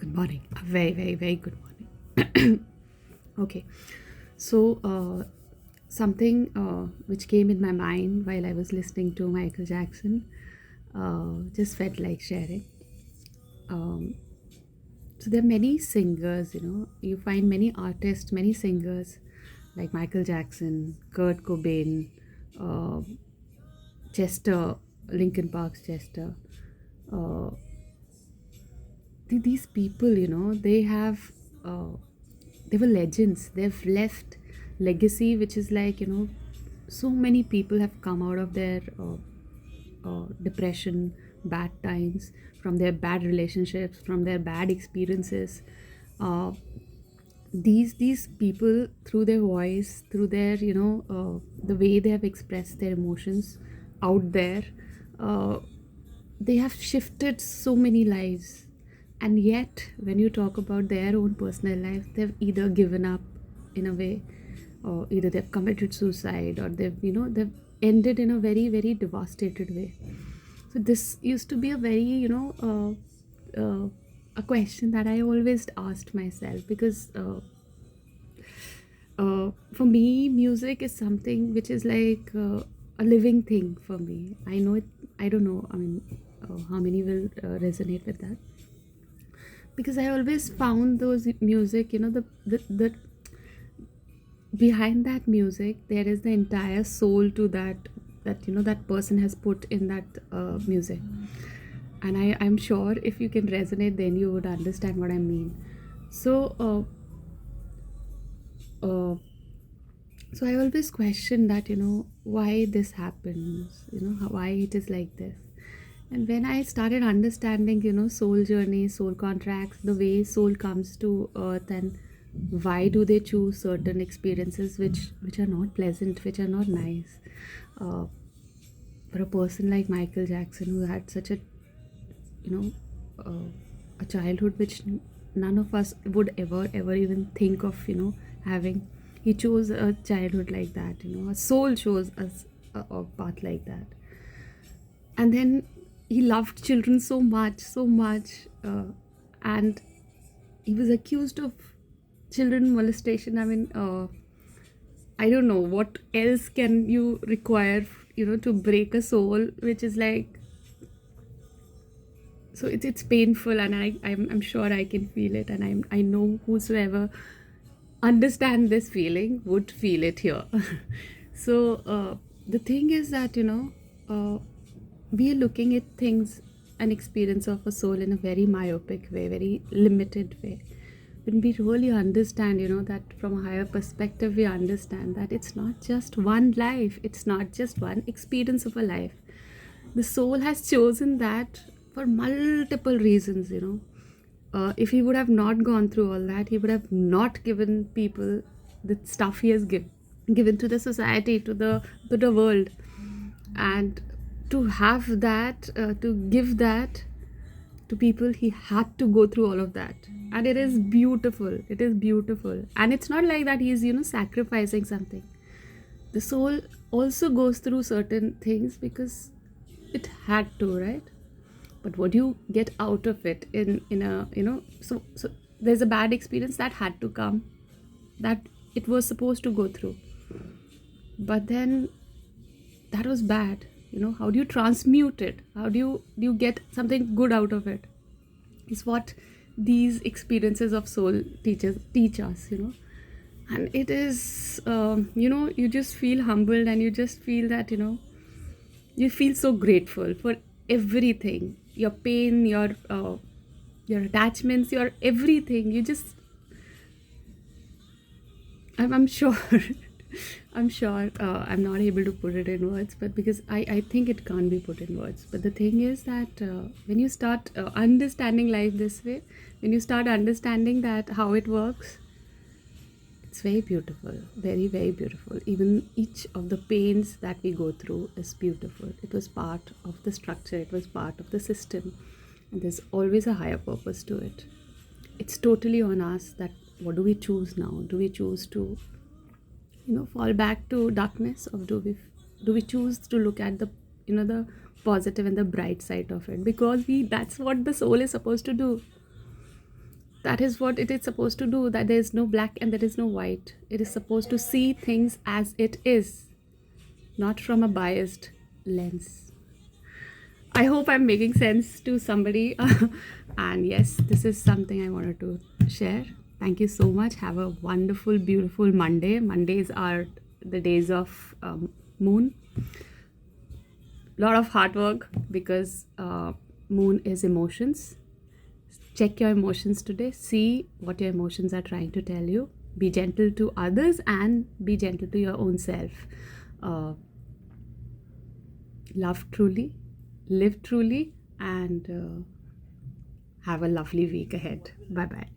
Good morning. A very, very, very good morning. Okay, so something which came in my mind while I was listening to Michael Jackson just felt like sharing. Um, so there are many singers, you find many artists, many singers like Michael Jackson, Kurt Cobain, uh, Chester, Linkin Park's Chester. Uh, these people, uh, they were legends. They've left legacy, which is like, so many people have come out of their depression, bad times, from their bad relationships, from their bad experiences. Uh, these people, through their voice, through their, the way they have expressed their emotions out there, uh, they have shifted so many lives. And yet when you talk about their own personal life, they've either given up in a way, or either they've committed suicide, or they've ended in a very, very devastated way. So this used to be a very, a question that I always asked myself, because for me, music is something which is like a living thing for me. I know it. I don't know. I mean, how many will resonate with that? Because I always found those music. The behind that music, there is the entire soul to that person has put in that music. And I'm sure if you can resonate, then you would understand what I mean. So. So I always question that, why this happens, why it is like this. And when I started understanding, soul journey, soul contracts, the way soul comes to earth, and why do they choose certain experiences which are not pleasant, which are not nice. uh, for a person like Michael Jackson, who had such a, you know uh, a childhood which none of us would ever even think of, having. He chose a childhood like that, a soul chose us a path like that. And then he loved children so much, and he was accused of children molestation. I mean, I don't know what else can you require, to break a soul, which is like, so it's painful. And I'm sure I can feel it, and I know whosoever understand this feeling would feel it here. So the thing is that, uh, we are looking at things, an experience of a soul, in a very myopic way, very limited way. When we really understand, that from a higher perspective, we understand that it's not just one life, it's not just one experience of a life. The soul has chosen that for multiple reasons. If he would have not gone through all that, he would have not given people the stuff he has given to the society, to the world. And to have that, to give that to people, he had to go through all of that. And it is beautiful, it is beautiful. And it's not like that he's, sacrificing something. The soul also goes through certain things because it had to, right? But what do you get out of it in a, so there's a bad experience that had to come, that it was supposed to go through. But then that was bad. How do you transmute it? How do you get something good out of it? Is what these experiences of soul teach us. And it is, you just feel humbled, and you just feel that, you feel so grateful for everything, your pain, your attachments, your everything. You just, I'm sure. I'm sure, I'm not able to put it in words, but because I think it can't be put in words. But the thing is that, when you start understanding life this way, when you start understanding that how it works, it's very beautiful, very, very beautiful. Even each of the pains that we go through is beautiful. It was part of the structure, it was part of the system, and there's always a higher purpose to it. It's totally on us that what do we choose now? Do we choose to, fall back to darkness, or do we choose to look at the, the positive and the bright side of it? Because that's what the soul is supposed to do. that is what it is supposed to do, that there is no black and there is no white. It is supposed to see things as it is, not from a biased lens. I hope I'm making sense to somebody. And yes, this is something I wanted to share. Thank you so much. Have a wonderful, beautiful Monday. Mondays are the days of moon. Lot of hard work because moon is emotions. Check your emotions today. See what your emotions are trying to tell you. Be gentle to others and be gentle to your own self. Love truly, live truly, and have a lovely week ahead. Bye bye.